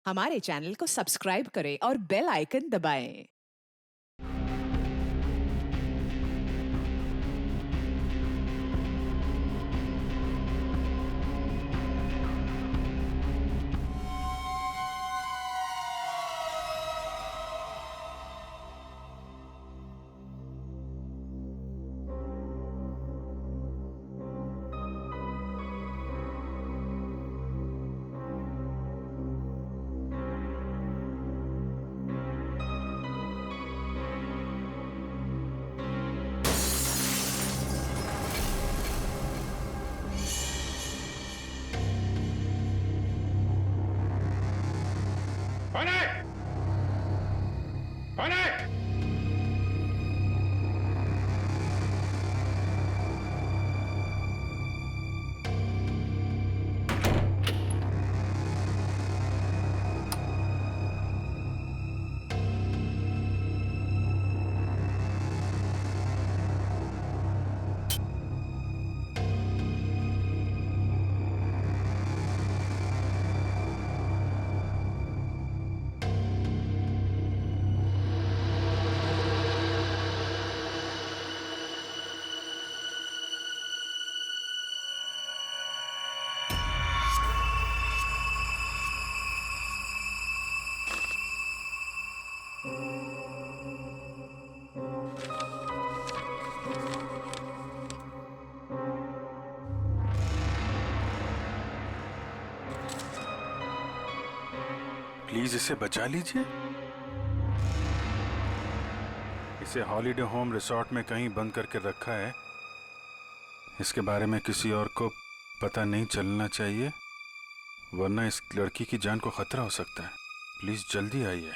हमारे चैनल को सब्सक्राइब करें और बेल आइकन दबाएं। कौन है? कौन है? प्लीज इसे बचा लीजिए। इसे हॉलिडे होम रिसोर्ट में कहीं बंद करके रखा है। इसके बारे में किसी और को पता नहीं चलना चाहिए, वरना इस लड़की की जान को खतरा हो सकता है। प्लीज जल्दी आइए।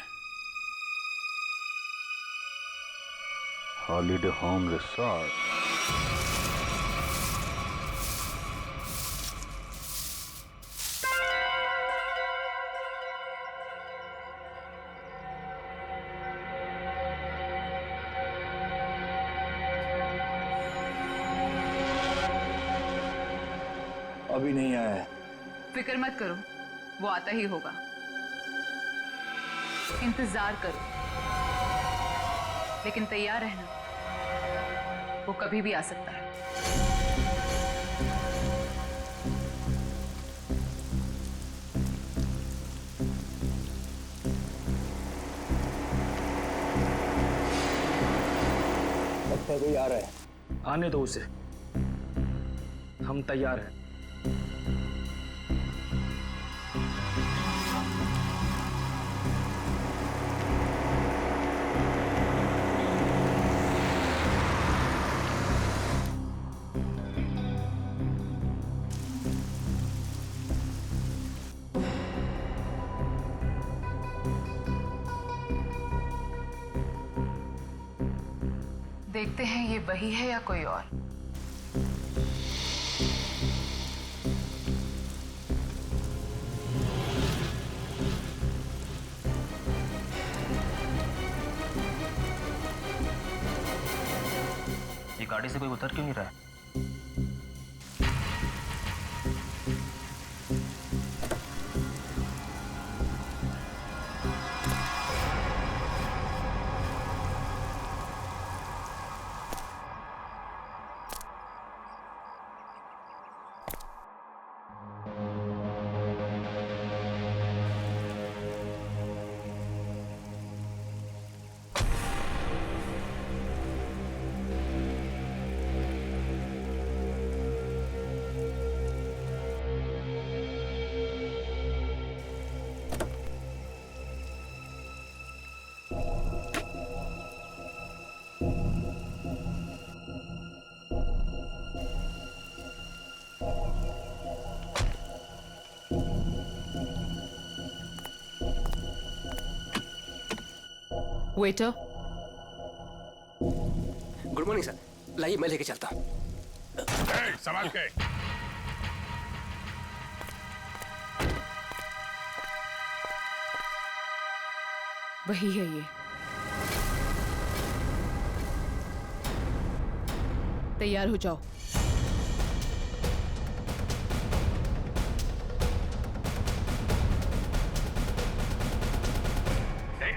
Holiday home resort. अभी नहीं आया है। फिक्र मत करो, वो आता ही होगा। इंतजार करो, लेकिन तैयार रहना, वो कभी भी आ सकता है। लगता है कोई आ रहा है। आने दो उसे, हम तैयार हैं। देखते हैं ये वही है या कोई और। ये गाड़ी से कोई उतर क्यों नहीं रहा है? Waiter, good morning sir. लाइए मैं लेके चलता हूँ। संभाल के। वही है ये। तैयार हो जाओ।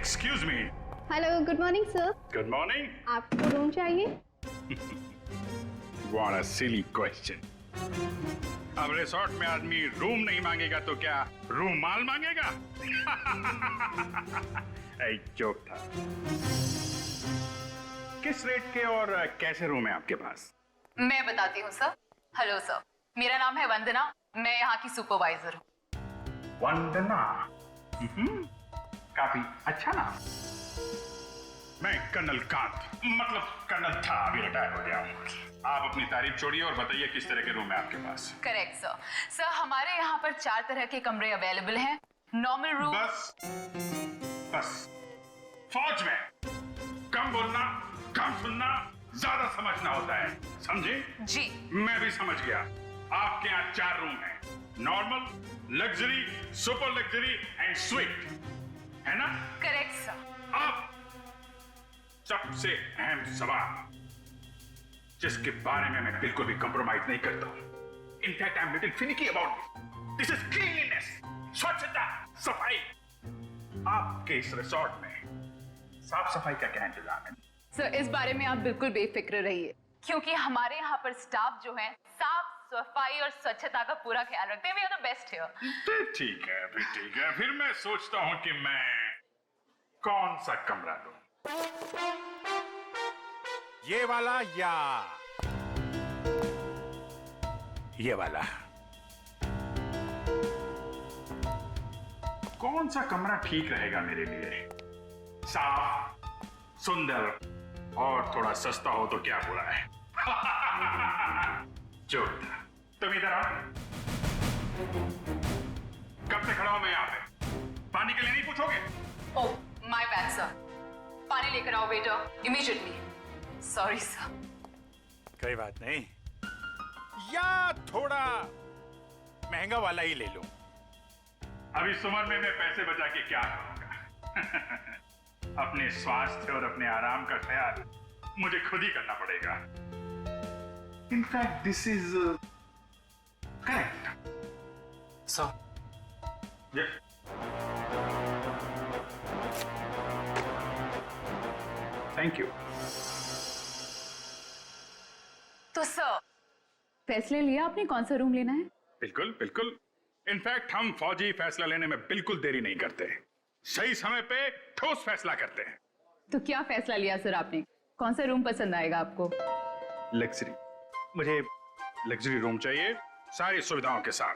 Excuse me. Hello, good morning sir. Good morning. आपको रूम चाहिए? What a silly question. अब रिसोर्ट में आदमी रूम नहीं मांगेगा तो क्या रूमाल मांगेगा? एक जोक था। किस रेट के और कैसे रूम है आपके पास? मैं बताती हूँ सर। हेलो सर, मेरा नाम है वंदना, मैं यहाँ की सुपरवाइजर हूँ। वंदना। काफी अच्छा नाम। मैं कर्नल कांत, मतलब कर्नल था, अभी रिटायर हो गया हूँ। आप अपनी तारीफ छोड़िए और बताइए किस तरह के रूम है आपके पास? Correct sir. सर हमारे यहाँ पर 4 तरह के कमरे अवेलेबल हैं। Normal room. बस फौज में कम बोलना, कम सुनना, ज्यादा समझना होता है, समझे? जी। मैं भी समझ गया। आपके यहाँ 4 रूम हैं, normal, luxury, super luxury and sweet, है ना? Correct sir. अब सबसे अहम सवाल, जिसके बारे में मैं बिल्कुल भी कंप्रोमाइज नहीं करता हूं। In fact I am little finicky about this is cleanliness, स्वच्छता, सफाई। आपके इस रिसोर्ट में साफ सफाई का क्या इंतजाम है? सर इस बारे में आप बिल्कुल बेफिक्र रहिए, क्योंकि हमारे यहाँ पर स्टाफ जो है साफ सफाई और स्वच्छता का पूरा ख्याल रखते हैं। We are the best here. ठीक है, फिर ठीक है। फिर मैं सोचता हूं कि मैं कौन सा कमरा लूं। ये वाला या ये वाला? कौन सा कमरा ठीक रहेगा मेरे लिए? साफ, सुंदर और थोड़ा सस्ता हो तो क्या बुरा है? जो तुम इधर आओ। कब से खड़ा हूं मैं यहाँ पे? पानी के लिए नहीं पूछोगे? Oh my bad sir. पानी लेकर आओ बेटा, इमीडिएटली। Sorry sir. कोई बात नहीं, या थोड़ा महंगा वाला ही ले लूं। अभी इस उम्र में मैं पैसे बचा के क्या करूंगा? अपने स्वास्थ्य और अपने आराम का ख्याल मुझे खुद ही करना पड़ेगा। In fact this is correct. Sir thank you. तो सर फैसले लिया आपने कौन सा रूम लेना है? बिल्कुल बिल्कुल। इनफैक्ट हम फौजी फैसला लेने में बिल्कुल देरी नहीं करते, सही समय पे ठोस फैसला करते हैं। तो क्या फैसला लिया सर आपने? कौन सा रूम पसंद आएगा आपको? लग्जरी, मुझे लग्जरी रूम चाहिए, सारी सुविधाओं के साथ।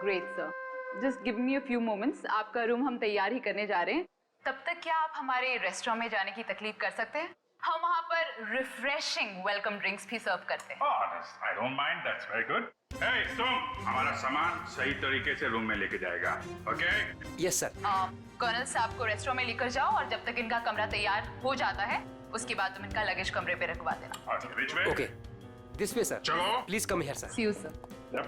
Great sir, just give me a few moments. आपका रूम हम तैयार ही करने जा रहे हैं। तब तक क्या आप हमारे रेस्टोरेंट में जाने की तकलीफ कर सकते हैं? हम वहाँ पर रिफ्रेशिंग वेलकम ड्रिंक्स भी सर्व करते हैं। I don't mind, that's very good. Hey, तुम हमारा सामान सही तरीके से रूम में लेके जाएगा, ओके? Yes sir. कर्नल साहब को रेस्टोरेंट में लेकर जाओ और जब तक इनका कमरा तैयार हो जाता है उसके बाद तुम इनका लगेज कमरे पे रखवा देना। Which way? Okay, this way sir. चलो। Please come here sir. See you sir. Yep.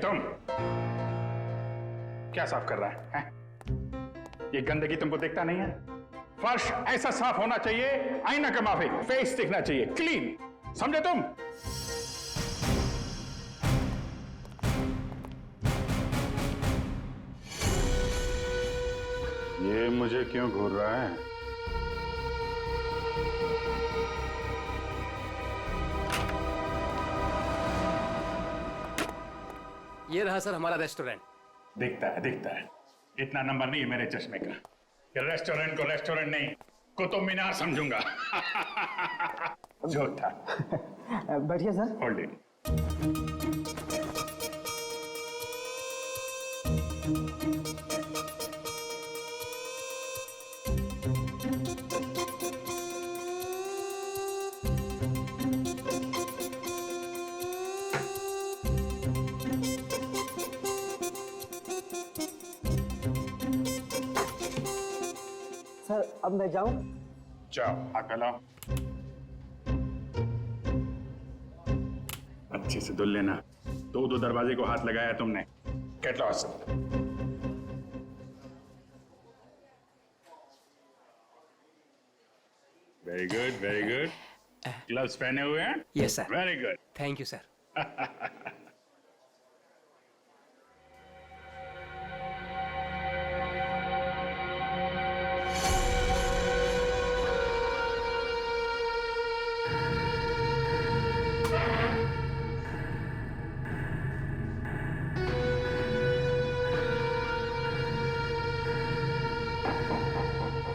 तुम क्या साफ कर रहा है? ये गंदगी तुमको दिखता नहीं है? फर्श ऐसा साफ होना चाहिए, आईना का माफिक, फेस दिखना चाहिए क्लीन, समझे तुम? ये मुझे क्यों घूर रहा है? ये रहा सर हमारा रेस्टोरेंट। दिखता है। इतना नंबर नहीं है मेरे चश्मे का। ये रेस्टोरेंट को रेस्टोरेंट नहीं, कुतुब मीनार समझूंगा। जो था। बैठिए सर। Hold it. सर अब मैं जाऊं? जाओ, हाथ फैलाओ। अच्छे से धुल लेना। दो दरवाजे को हाथ लगाया तुमने। Get lost. Very good, very good. Gloves पहने हुए हैं? Yes sir. Very good. Thank you sir.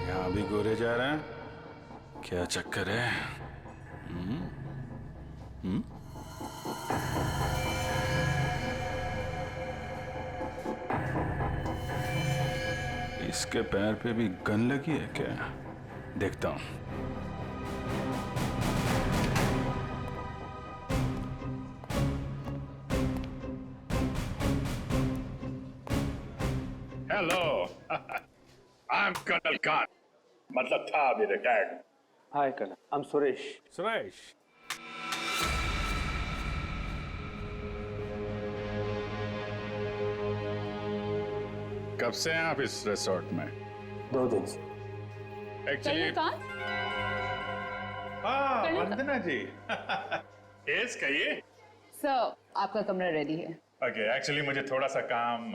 यहाँ भी गोरे जा रहे हैं, क्या चक्कर है? इसके पैर पे भी गन लगी है क्या? देखता हूं। Hello, I am colonel Khan, मतलब था अभी retired. Hi colonel, I am Suresh. Suresh, कब से हैं आप इस रिसोर्ट में? 2 दिन से। एक्चुअली वंदना जी। यस, कहिए। सर, आपका कमरा रेडी है। ओके, एक्चुअली मुझे थोड़ा सा काम।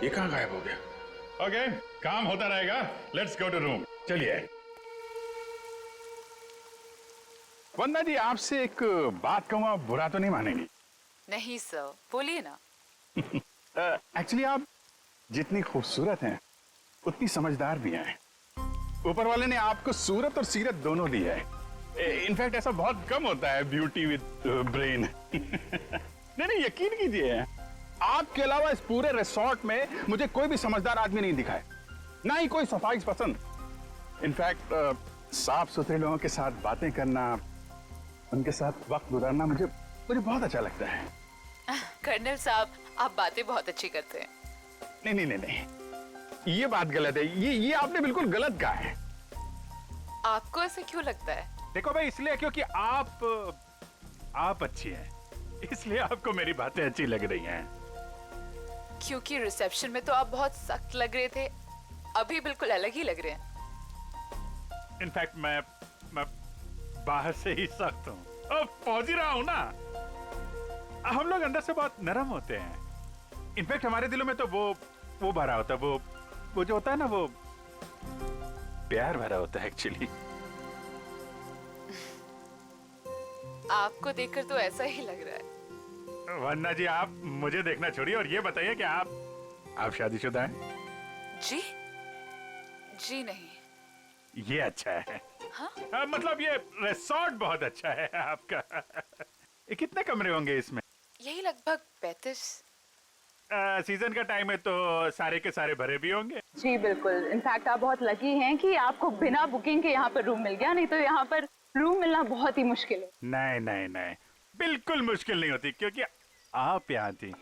ये कहाँ गायब हो गया? ओके, काम होता रहेगा। Let's go to room. चलिए। वंदना जी, आपसे एक बात कहूँ, आप बुरा तो नहीं मानेंगी? नहीं सर, बोलिए ना। एक्चुअली आप जितनी खूबसूरत हैं उतनी समझदार भी हैं। ऊपर वाले ने आपको सूरत और सीरत दोनों दी है। इनफैक्ट ऐसा बहुत कम होता है, ब्यूटी विद ब्रेन। नहीं, यकीन कीजिए, आपके अलावा इस पूरे रिसोर्ट में मुझे कोई भी समझदार आदमी नहीं दिखा है, ना ही कोई सफाई पसंद। इनफैक्ट साफ सुथरे लोगों के साथ बातें करना, उनके साथ वक्त गुजारना मुझे बहुत अच्छा लगता है। कर्नल साहब, आप बातें बहुत अच्छी करते हैं। नहीं नहीं नहीं नहीं, ये बात गलत है। ये आपने बिल्कुल गलत कहा है। आपको ऐसे क्यों लगता है? देखो भाई, इसलिए क्योंकि आप अच्छी हैं, इसलिए आपको मेरी बातें अच्छी लग रही हैं। क्योंकि रिसेप्शन में तो आप बहुत सख्त लग रहे थे, अभी बिल्कुल अलग ही लग रहे हैं। इनफैक्ट मैं बाहर से ही सख्त हूँ, अब पहुंच ही रहा हूँ ना। हम लोग अंदर से बहुत नरम होते हैं। इनफैक्ट हमारे दिलों में तो वो भरा होता है, वो जो होता है ना, वो प्यार भरा होता है एक्चुअली। आपको देखकर तो ऐसा ही लग रहा है। वन्ना जी, आप मुझे देखना छोड़िए और ये बताइए कि आप शादीशुदा हैं? जी नहीं। ये अच्छा है। हाँ? मतलब ये रिसोर्ट बहुत अच्छा है आपका। ये कितने कमरे होंगे इसमें? यही लगभग 35। सीजन का टाइम है तो सारे के सारे भरे भी होंगे। जी बिल्कुल। इनफैक्ट आप बहुत लकी हैं कि आपको बिना बुकिंग के यहाँ पर रूम मिल गया, नहीं तो यहाँ पर रूम मिलना बहुत ही मुश्किल है। नहीं नहीं नहीं, बिल्कुल मुश्किल नहीं होती, क्योंकि आप यहाँ थी।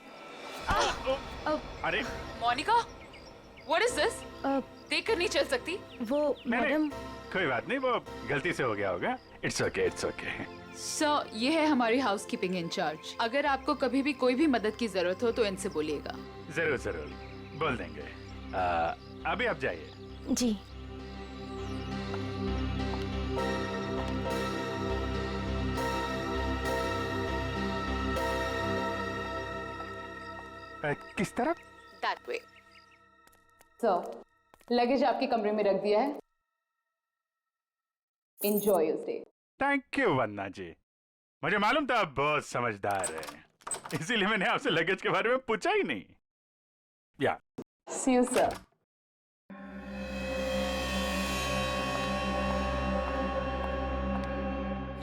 अरे मोनिका, व्हाट इज दिस? देखकर नहीं चल सकती। वो मैडम। कोई बात नहीं, वो गलती से हो गया होगा। It's okay, it's okay. Sir, ये है हमारी हाउसकीपिंग इंचार्ज। अगर आपको कभी भी कोई भी मदद की जरूरत हो तो इनसे बोलिएगा। जरूर जरूर बोल देंगे। अभी आप जाइए। जी। किस तरफ? That way. सर, लगेज आपके कमरे में रख दिया है। Enjoy your stay. Thank you Vanna ji, मुझे मालूम था आप बहुत समझदार हैं, इसीलिए मैंने आपसे लगेज के बारे में पूछा ही नहीं। या सी यू सर।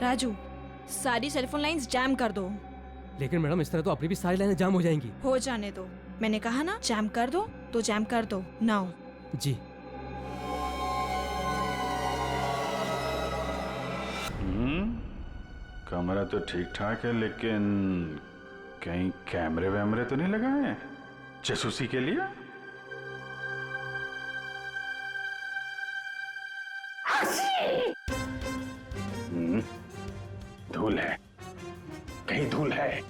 राजू, सारी सेलफोन लाइंस जैम कर दो। लेकिन मैडम, इस तरह तो अपनी भी सारी लाइनें जाम हो जाएंगी। हो जाने दो, मैंने कहा ना जैम कर दो तो जैम कर दो नाउ। जी। कमरा तो ठीक ठाक है, लेकिन कहीं कैमरे वैमरे तो नहीं लगाए हैं जासूसी के लिए? धूल है, कहीं धूल है।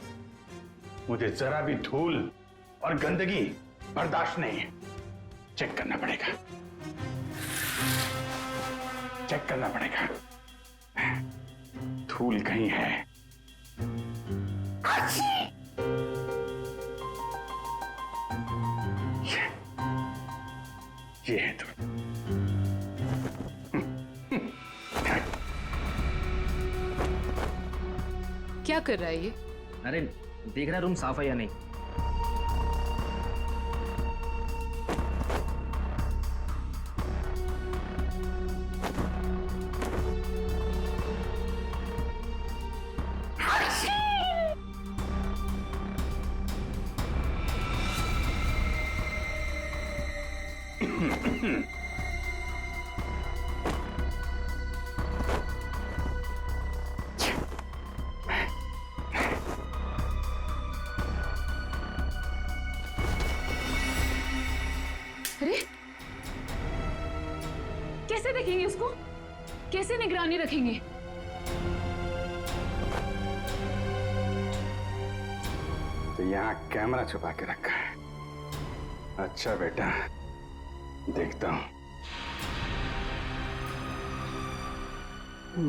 मुझे जरा भी धूल और गंदगी बर्दाश्त नहीं है। चेक करना पड़ेगा। चेक करना पड़ेगा, धूल कहीं है। ये है धूल। क्या कर रहा है ये? अरे देख रहा रूम साफ है या नहीं। अरे कैसे देखेंगे उसको? कैसे निगरानी रखेंगे? तो यहाँ कैमरा छुपा के रखा है। अच्छा बेटा, देखता हूं।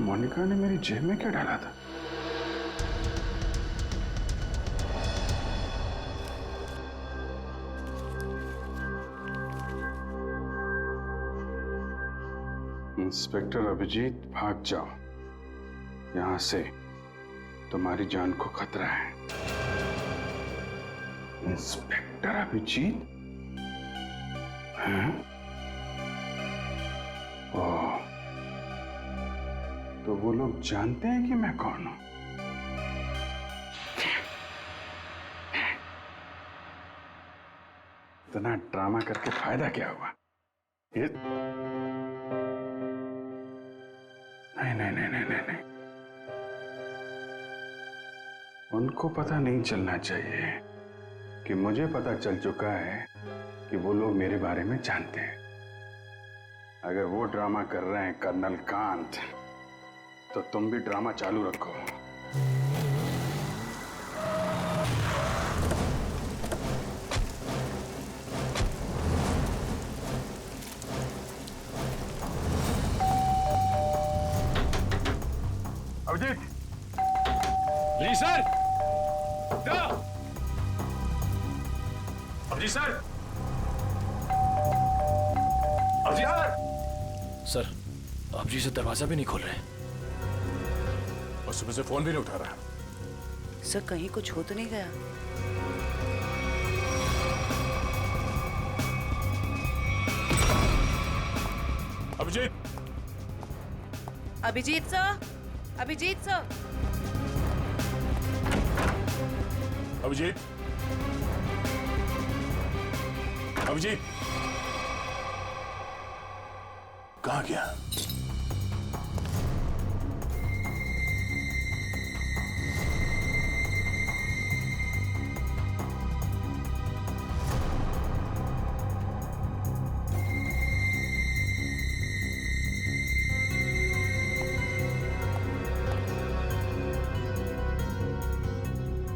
मोनिका ने मेरी जेब में क्या डाला था? इंस्पेक्टर अभिजीत, भाग जाओ यहां से, तुम्हारी जान को खतरा है। इंस्पेक्टर अभिजीत? हैं? ओह, तो वो लोग जानते हैं कि मैं कौन हूं? इतना ड्रामा करके फायदा क्या हुआ? ये नहीं। उनको पता नहीं चलना चाहिए कि मुझे पता चल चुका है कि वो लोग मेरे बारे में जानते हैं। अगर वो ड्रामा कर रहे हैं कर्नल कांत, तो तुम भी ड्रामा चालू रखो। अभिजीत! जी sir. Abhijit sir. Abhijit sir, आप जी से दरवाजा भी नहीं खोल रहे और सुबह से फोन भी नहीं उठा रहा। सर कहीं कुछ हो तो नहीं गया? अभिजीत! Abhijeet sir, Abhijit sir, Abhijeet! अभिजीत! कहाँ गया?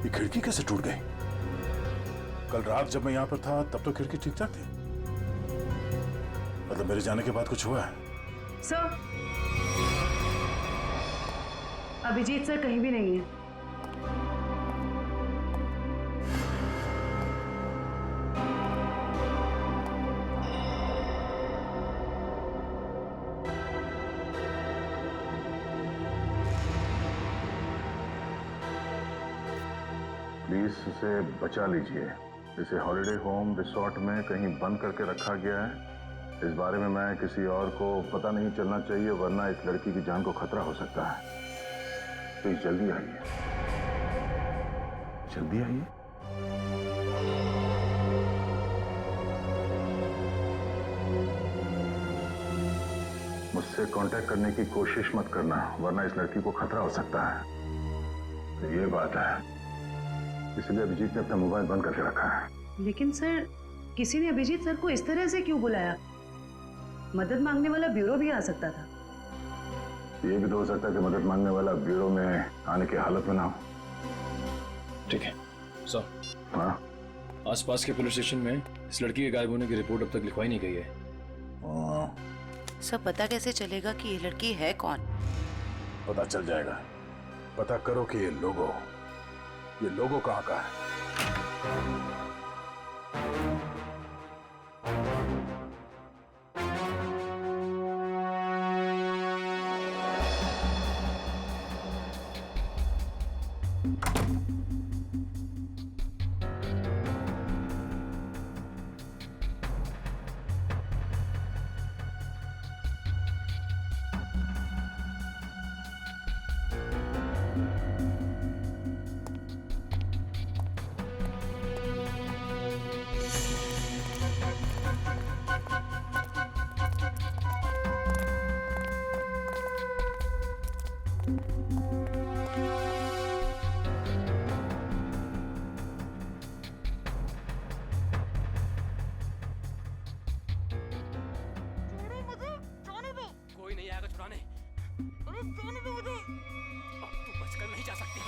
ये खिड़की कैसे टूट गई? कल रात जब मैं यहां पर था तब तो खिड़की ठीक ठाक थी। मतलब मेरे जाने के बाद कुछ हुआ है? सर अभिजीत सर कहीं भी नहीं है। प्लीज इसे बचा लीजिए। इसे हॉलिडे होम रिसोर्ट में कहीं बंद करके रखा गया है। इस बारे में मैं किसी और को पता नहीं चलना चाहिए, वरना इस लड़की की जान को खतरा हो सकता है। प्लीज जल्दी आइए, जल्दी आइए। मुझसे कांटेक्ट करने की कोशिश मत करना, वरना इस लड़की को खतरा हो सकता है। तो ये बात है, इसलिए अभिजीत ने अपना मोबाइल बंद करके रखा है। लेकिन सर किसी ने अभिजीत सर को इस तरह से क्यों बुलाया? मदद मांगने वाला ब्यूरो भी आ सकता था। ये भी तो हो सकता है कि मदद मांगने वाला ब्यूरो में आने की हालत में ना हो। ठीक है सर। हाँ, आसपास के पुलिस स्टेशन में इस लड़की के गायब होने की रिपोर्ट अब तक लिखवाई नहीं गई है। सब पता कैसे चलेगा कि ये लड़की है कौन? पता चल जाएगा। पता करो कि ये लोगो कहाँ का है। कोई नहीं आएगा छुड़ाने। अरे जाने दो मुझे। अब तू बचकर नहीं जा सकती।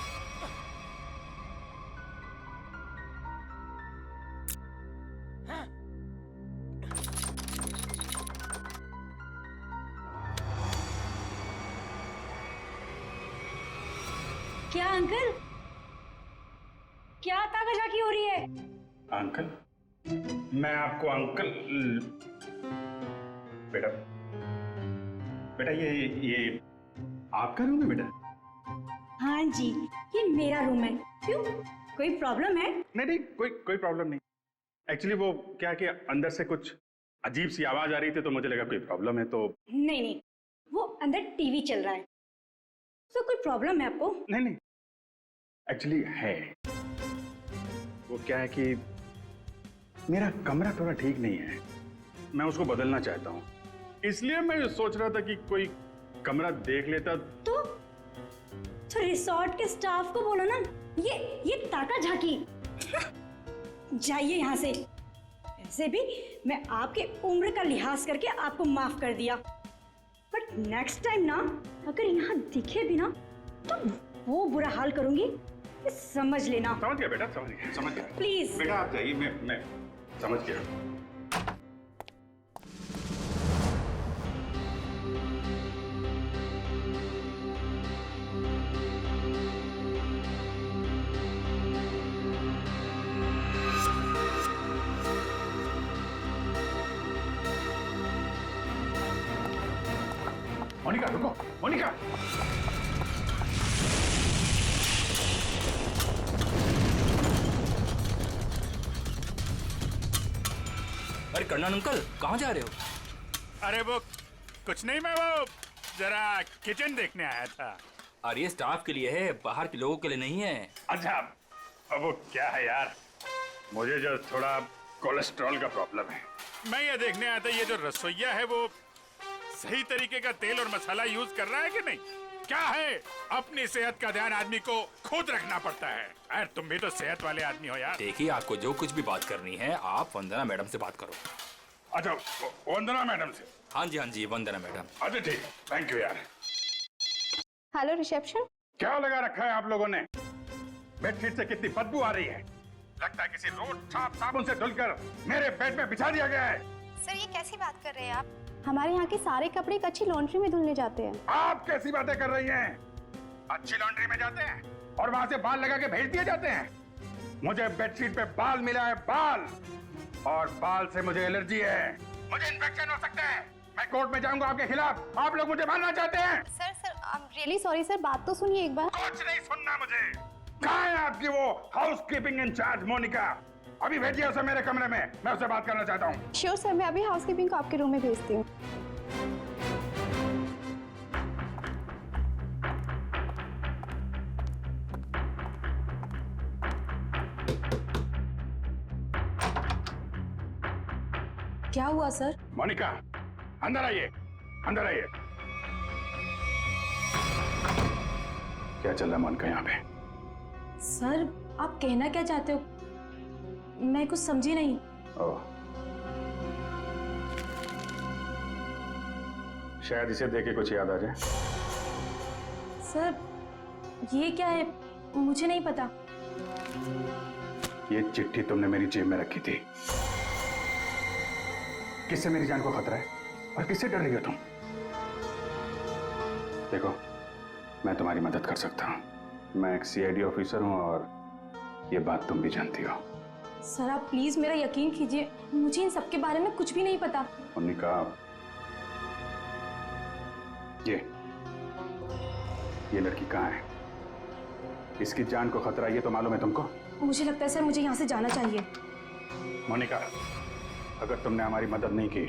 हाँ? क्या अंकल? क्या ताकाझाकी हो रही है? अंकल? मैं आपको अंकल बेटा बेटा ये आपका रूम है बेटा? हाँ जी, ये मेरा रूम है। क्यों, कोई प्रॉब्लम है? नहीं कोई प्रॉब्लम नहीं। एक्चुअली वो क्या कि अंदर से कुछ अजीब सी आवाज आ रही थी तो मुझे लगा कोई प्रॉब्लम है तो। नहीं, वो अंदर टीवी चल रहा है, तो कोई प्रॉब्लम है आपको? नहीं एक्चुअली है। वो क्या है कि मेरा कमरा थोड़ा ठीक नहीं है, मैं उसको बदलना चाहता हूँ, इसलिए मैं सोच रहा था कि कोई कमरा देख लेता। तो रिसोर्ट के स्टाफ को बोलो ना, ये ताकाझाकी। जाइए यहाँ से। ऐसे भी मैं आपके उम्र का लिहाज करके आपको माफ कर दिया, बट नेक्स्ट टाइम ना अगर यहाँ दिखे भी ना तो वो बुरा हाल करूंगी, ये समझ लेना। समझ गया बेटा, समझ गया। प्लीज बेटा आप जाइए, मैं समझ गया। मोनिका रुको, मोनिका। अरे कन्नन अंकल, कहाँ जा रहे हो? अरे वो कुछ नहीं, मैं वो जरा किचन देखने आया था। अरे ये स्टाफ के लिए है, बाहर के लोगों के लिए नहीं है। अच्छा, अब वो क्या है यार, मुझे जो थोड़ा कोलेस्ट्रॉल का प्रॉब्लम है, मैं ये देखने आया था ये जो रसोइया है वो सही तरीके का तेल और मसाला यूज कर रहा है कि नहीं। क्या है, अपनी सेहत का ध्यान आदमी को खुद रखना पड़ता है। अरे तुम भी तो सेहत वाले आदमी हो यार। देखिए, आपको जो कुछ भी बात करनी है आप वंदना मैडम से बात करो। अच्छा, वंदना मैडम से? हाँ जी, वंदना मैडम। अच्छा ठीक, थैंक यू यार। Hello reception. क्या लगा रखा है आप लोगों ने? बेडशीट से कितनी बदबू आ रही है, लगता है किसी रोड साफ साबुन से धुलकर मेरे बेड में बिछा दिया गया है। सर ये कैसी बात कर रहे हैं आप? हमारे यहाँ के सारे कपड़े एक अच्छी लॉन्ड्री में धुलने जाते हैं। आप कैसी बातें कर रही हैं? अच्छी लॉन्ड्री में जाते हैं और वहाँ से बाल लगा के भेज दिए जाते हैं। मुझे बेडशीट पे बाल मिला है, बाल, और बाल से मुझे एलर्जी है, मुझे इन्फेक्शन हो सकता है। मैं कोर्ट में जाऊंगा आपके खिलाफ। आप लोग मुझे मारना चाहते हैं? Sir I am really sorry sir, बात तो सुनिए एक बार। कुछ नहीं सुनना मुझे। कहाँ है आपकी वो हाउसकीपिंग इंचार्ज मोनिका? अभी भेजिए उसे मेरे कमरे में, मैं उससे बात करना चाहता हूँ। श्योर सर, मैं अभी हाउसकीपिंग को आपके रूम में भेजती हूँ। क्या हुआ सर? मोनिका अंदर आइए, अंदर आइए। क्या चल रहा है मोनिका यहाँ पे? सर आप कहना क्या चाहते हो, मैं कुछ समझी नहीं। ओह, शायद इसे देख के कुछ याद आ जाए। सर ये क्या है, मुझे नहीं पता। ये चिट्ठी तुमने मेरी जेब में रखी थी, किससे मेरी जान को खतरा है? और किससे डर रही हो तुम? देखो, मैं तुम्हारी मदद कर सकता हूँ। मैं एक CID ऑफिसर हूँ और ये बात तुम भी जानती हो। सर आप प्लीज मेरा यकीन कीजिए, मुझे इन सब के बारे में कुछ भी नहीं पता। मोनिका, ये लड़की कहाँ है? इसकी जान को खतरा ये तो मालूम है तुमको? मुझे लगता है सर मुझे यहाँ से जाना चाहिए। मोनिका, अगर तुमने हमारी मदद नहीं की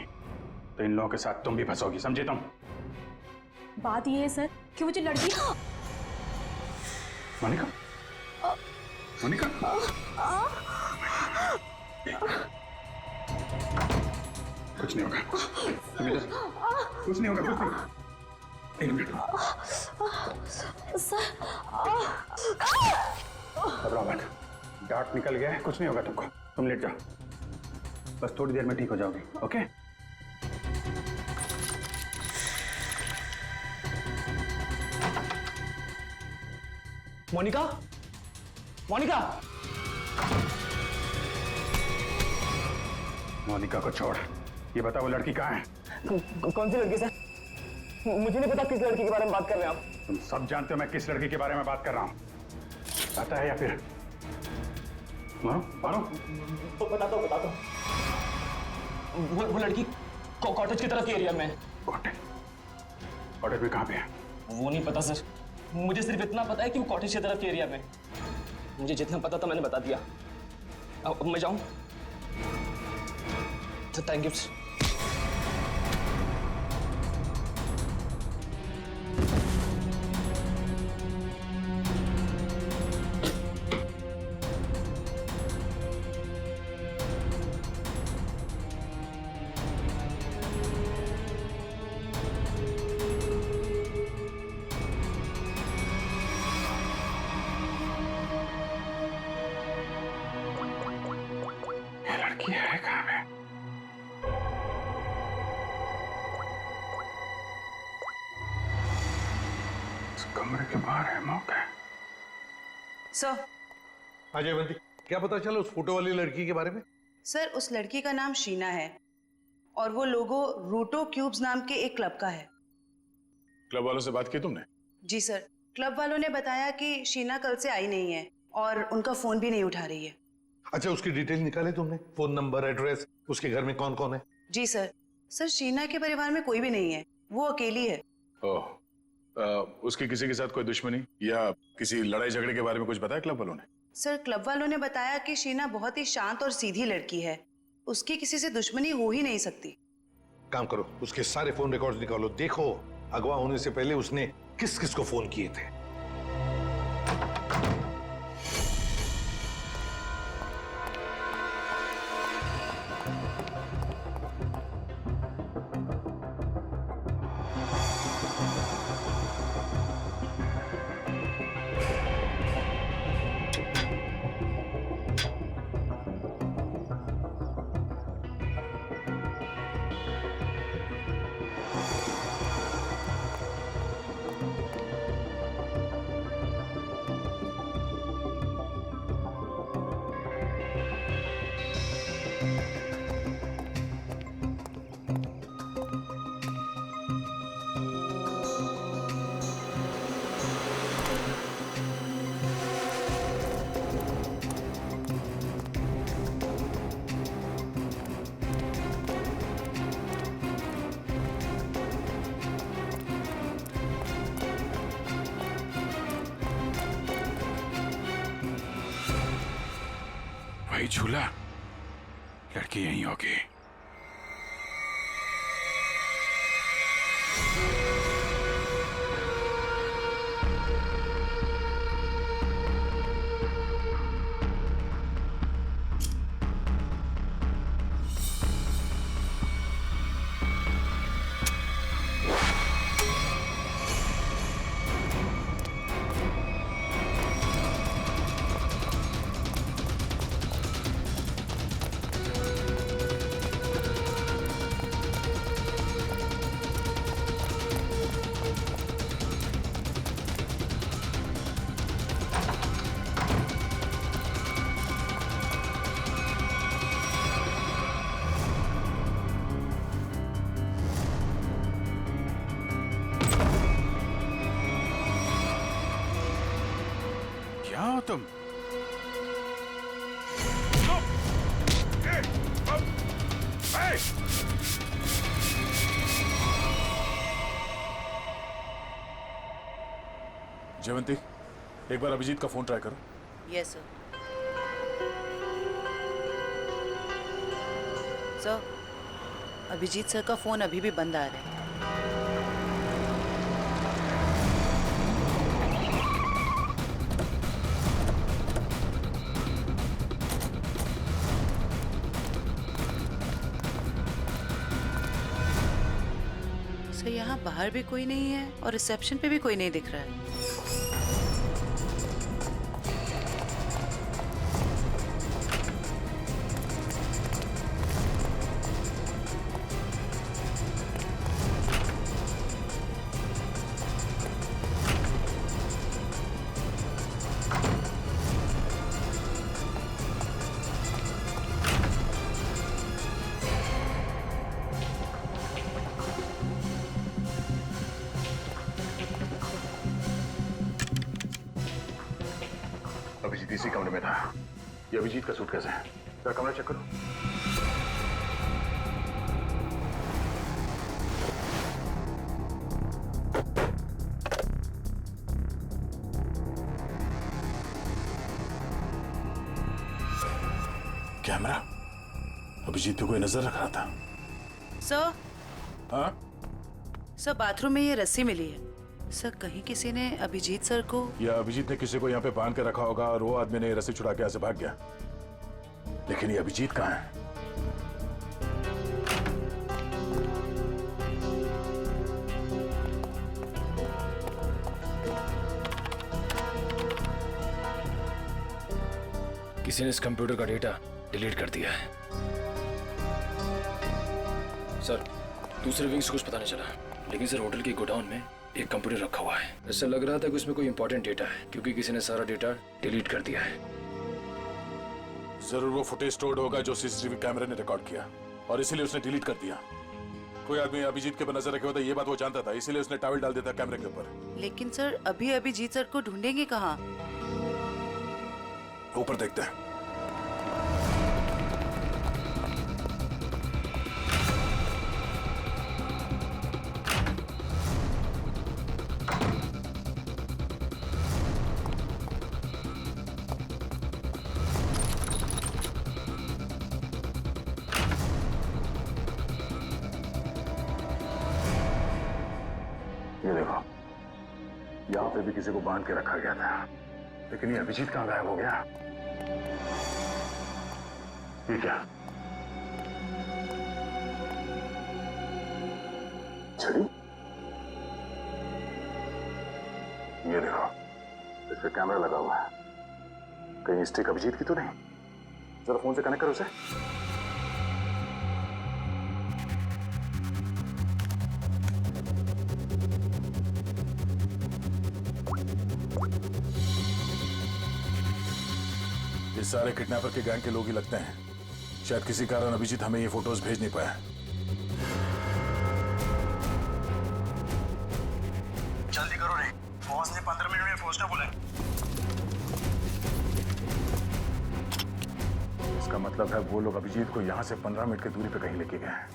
तो इन लोगों के साथ तुम भी फंसोगी, समझी तुम? बात ये है सर कि वो जो लड़की मोनिका, मोनिका, कुछ नहीं होगा, तुम इधर, कुछ नहीं होगा, कुछ नहीं। एक मिनट सर, घबराओ मत, डार्ट निकल गया है, कुछ नहीं होगा तुमको। तुम लेट जाओ, बस थोड़ी देर में ठीक हो जाओगी। ओके? मोनिका, मोनिका, मोनिका को छोड़, ये बता वो लड़की कहाँ है? कौन सी लड़की सर? मुझे नहीं पता किस लड़की के बारे में बात कर रहे हैं आप। तुम सब जानते हो मैं किस लड़की के बारे में बात कर रहा हूँ। पता है या फिर मारो? बताता हूँ। वो लड़की कॉटेज की तरफ के एरिया में। कॉटेज में कहाँ पे है? वो नहीं पता सर, मुझे सिर्फ इतना पता है कि वो कॉटेज की तरफ के एरिया में। मुझे जितना पता था मैंने बता दिया। अब मैं जाऊं? तो थैंक यू सर। लड़की है कहाँ पे? इस कमरे के बाहर है मौका। सर, अजयवंती, क्या पता चला उस फोटो वाली लड़की के बारे में? सर उस लड़की का नाम शीना है और वो लोगो रूटो क्यूब्स नाम के एक क्लब का है। क्लब वालों से बात की तुमने? जी सर, क्लब वालों ने बताया कि शीना कल से आई नहीं है और उनका फोन भी नहीं उठा रही है। अच्छा, उसकी डिटेल निकाले तुमने? फोन नंबर, एड्रेस, उसके घर में कौन कौन है? जी सर। सर शीना के परिवार में कोई भी नहीं है, वो अकेली है। ओह, उसकी किसी के साथ कोई दुश्मनी या किसी लड़ाई झगड़े के बारे में कुछ बताया क्लब वालों ने? सर क्लब वालों ने बताया कि शीना बहुत ही शांत और सीधी लड़की है, उसकी किसी से दुश्मनी हो ही नहीं सकती। काम करो, उसके सारे फोन रिकॉर्ड्स निकालो, देखो अगवा होने से पहले उसने किस किस को फोन किए थे। वही झूला, लड़की यहीं होगी। तुम? जयवंती, एक बार अभिजीत का फोन ट्राई करो। Yes sir. Sir, Abhijit sir का फोन अभी भी बंद आ रहा है। सर, यहाँ बाहर भी कोई नहीं है और रिसेप्शन पे भी कोई नहीं दिख रहा है। अभिजीत इसी कमरे में था। ये अभिजीत का सूटकेस है। क्या कमरा चेक करो। कैमरा। अभिजीत पे कोई नजर रख रहा था। सर। हाँ? सर, बाथरूम में ये रस्सी मिली है। सर, कहीं किसी ने अभिजीत सर को... या अभिजीत ने किसी को यहाँ पे बांध के रखा होगा और वो आदमी ने रस्सी छुड़ा के यहाँ से भाग गया। लेकिन ये अभिजीत कहाँ है? किसी ने इस कंप्यूटर का डेटा डिलीट कर दिया है। सर, दूसरे विंग से कुछ पता नहीं चला, लेकिन सर होटल के गोडाउन में एक कंप्यूटर रखा हुआ है। ऐसा लग रहा था कि उसमें कोई इंपॉर्टेंट डेटा है, क्योंकि किसी ने सारा डेटा डिलीट कर दिया है। जरूर वो फुटेज स्टोर्ड होगा जो सीसीटीवी कैमरे ने रिकॉर्ड किया, और इसीलिए उसने डिलीट कर दिया। कोई आदमी अभिजीत के ऊपर नजर रखे होता, ये बात वो जानता था, इसीलिए उसने टॉवल डाल दिया था कैमरे के ऊपर। लेकिन सर, अभी अभिजीत सर को ढूंढेंगे कहाँ? ऊपर देखते हैं। ये देखो, यहाँ पे भी किसी को बांध के रखा गया था, लेकिन ये अभिजीत कहाँ गायब हो गया? ये क्या? छड़ी? ये देखो, इस पे कैमरा लगा हुआ है। कहीं स्टिक अभिजीत की तो नहीं? जरा फोन से कनेक्ट करो उसे। ये सारे किडनैपर के गैंग के लोग ही लगते हैं। शायद किसी कारण अभिजीत हमें ये फोटोज भेज नहीं पाया। जल्दी करो रे, बॉस ने 15 मिनट में पहुंचना बोला है। इसका मतलब है वो लोग अभिजीत को यहाँ से 15 मिनट की दूरी पे कहीं लेके गए हैं।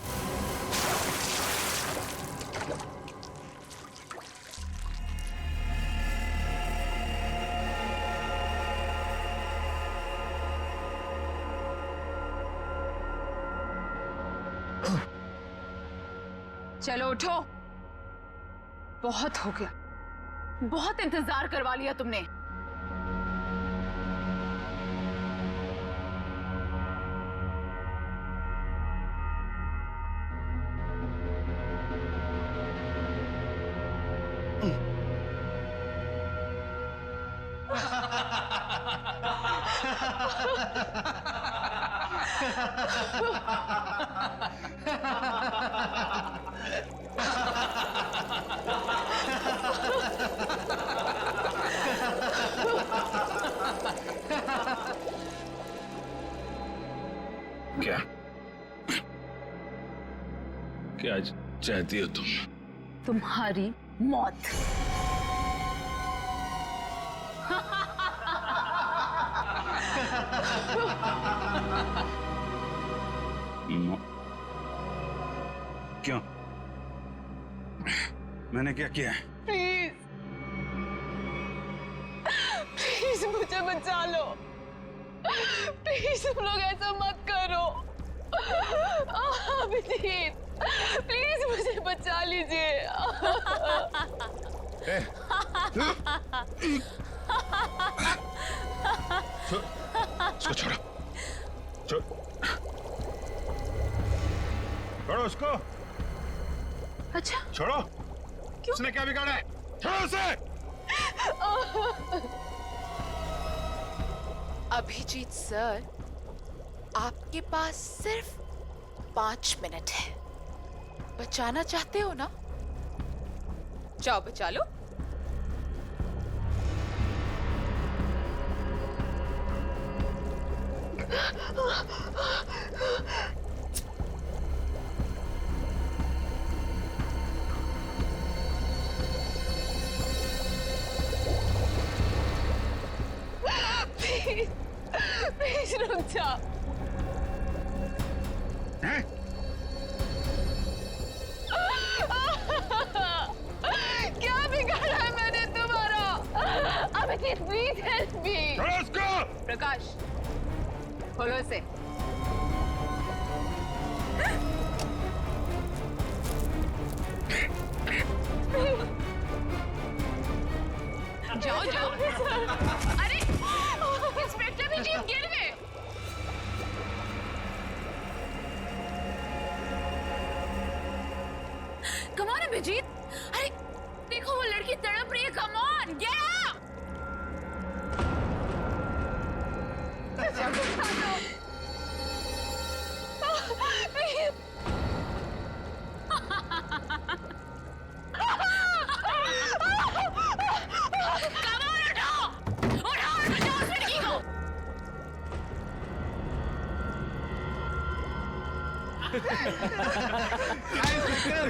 चलो उठो, बहुत हो गया, बहुत इंतजार करवा लिया तुमने। क्या क्या चाहती हो तुम? तुम्हारी मौत। क्यों? मैंने क्या किया है? प्लीज प्लीज मुझे बचा लो। प्लीज तुम लोग ऐसा मत करो। अभिजीत प्लीज मुझे बचा लीजिए। इसको छोड़ो, छोड़ो उसको। अच्छा छोड़ो। क्यों? उसने क्या बिगाड़ा है? छोड़ो उसे। अभिजीत सर, आपके पास सिर्फ 5 मिनट है। बचाना चाहते हो ना? जाओ बचा लो। प्लीज प्लीज रुक जा। क्या बिगाड़ा है मैंने तुम्हारा? Abhijeet please help me. Prakash खोलो इसे। जाओ जाओ। अरे इंस्पेक्टर भी जीप गिर गए। कम ऑन अभिजीत, अरे देखो वो लड़की तड़प रही है। Come on get up.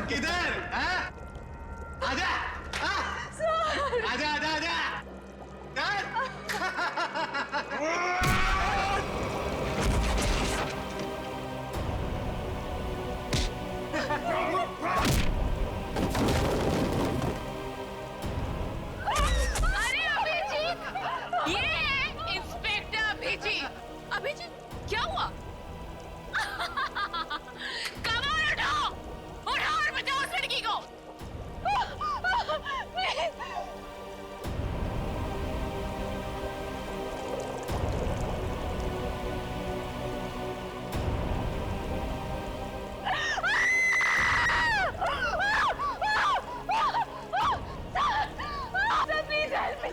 किधर? आजा आजा आजा आजा। अरे अभिजीत, ये इंस्पेक्टर अभिजीत। अभिजीत क्या हुआ? कमाल उठाओ, उठाओ और बचाओ उस लड़की को। Please help me.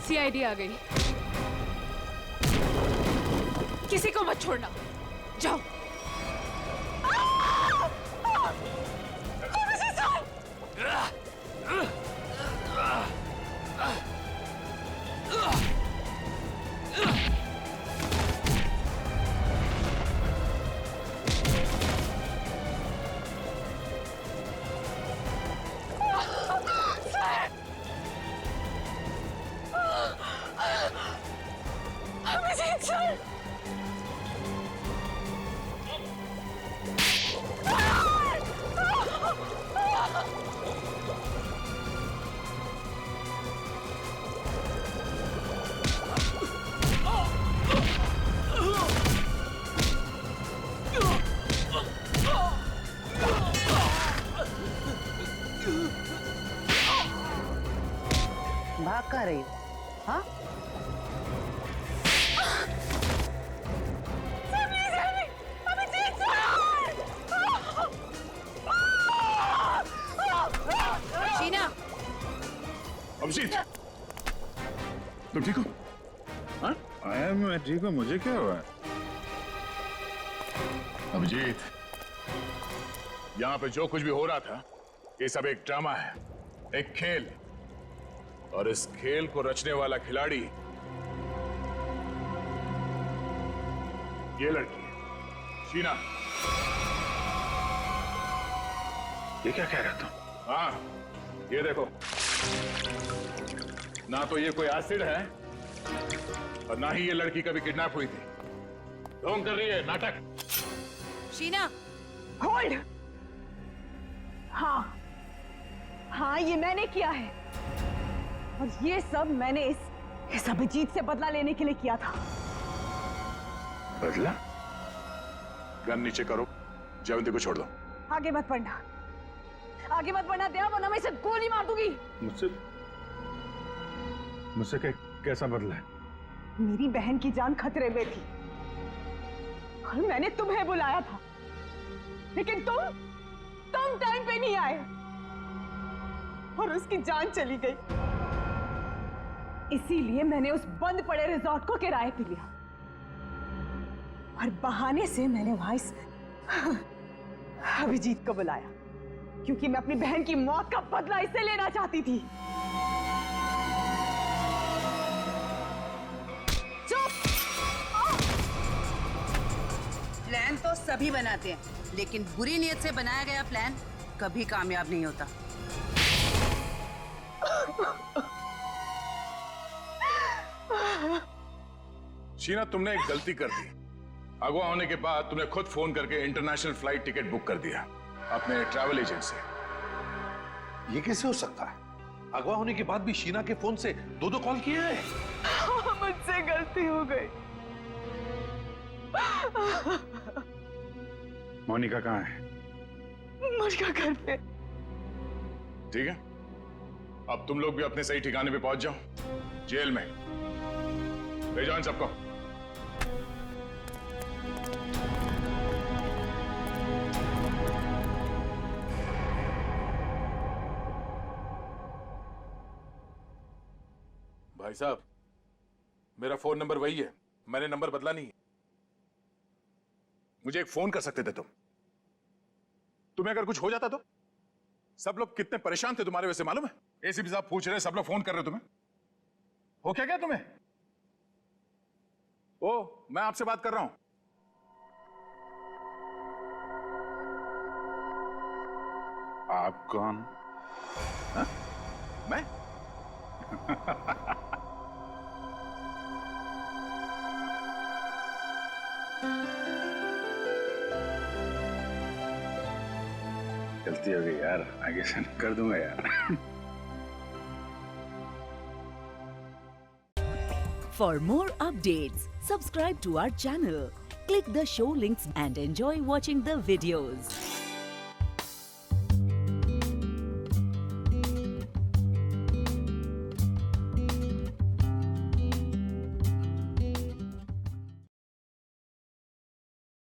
सीआईडी आ गई। किसी को मत छोड़ना। जाओ। कहाँ रही हो? हाँ? शीना, अभिजीत, तुम ठीक हो? हाँ? आया मैं ठीक हूँ, मुझे क्या हुआ? अभिजीत, यहाँ पे जो कुछ भी हो रहा था, ये सब एक ड्रामा है, एक खेल। और इस खेल को रचने वाला खिलाड़ी ये लड़की है, शीना। ये क्या कह रहा था? हाँ, ये देखो, ना तो ये कोई एसिड है और ना ही ये लड़की कभी किडनैप हुई थी। ढोंग कर रही है, नाटक। शीना, होल्ड। हाँ हाँ, ये मैंने किया है और ये सब मैंने इस अभिजीत से बदला लेने के लिए किया था। बदला? गन नीचे करो, जयवंती को छोड़ दो। आगे मत बढ़ना, आगे मत बढ़ना दया, वरना मैं इसे गोली मार दूंगी। मुझसे कैसा बदला है? मेरी बहन की जान खतरे में थी और मैंने तुम्हें बुलाया था, लेकिन तुम टाइम पे नहीं आए और उसकी जान चली गई। इसीलिए मैंने उस बंद पड़े रिजॉर्ट को किराए पे लिया और बहाने से मैंने वहां इस अभिजीत को बुलाया, क्योंकि मैं अपनी बहन की मौत का बदला इससे लेना चाहती थी। प्लान तो सभी बनाते हैं, लेकिन बुरी नीयत से बनाया गया प्लान कभी कामयाब नहीं होता। शीना, तुमने एक गलती कर दी। अगवा होने के बाद तुमने खुद फोन करके इंटरनेशनल फ्लाइट टिकट बुक कर दिया अपने ट्रैवल एजेंट से। ये कैसे हो सकता है? अगवा होने के बाद भी शीना के फोन से दो कॉल किए हैं। मुझसे गलती हो गई। मोनिका कहाँ है? मोनिका घर पे। ठीक है, अब तुम लोग भी अपने सही ठिकाने पे पहुंच जाओ, जेल में। ले जाओ इन सबको। भाई साहब, मेरा फोन नंबर वही है, मैंने नंबर बदला नहीं है। मुझे एक फोन कर सकते थे तुम। तुम्हें अगर कुछ हो जाता तो? सब लोग कितने परेशान थे तुम्हारे वजह से, मालूम है? एसीपी साहब पूछ रहे हैं, सब लोग फोन कर रहे हो तुम्हें। हो क्या तुम्हें? ओ, मैं आपसे बात कर रहा हूं। आप कौन? हा? मैं? गलती हो गई यार, आगे से कर दूंगा यार। For more updates, subscribe to our channel, click the show links and enjoy watching the videos.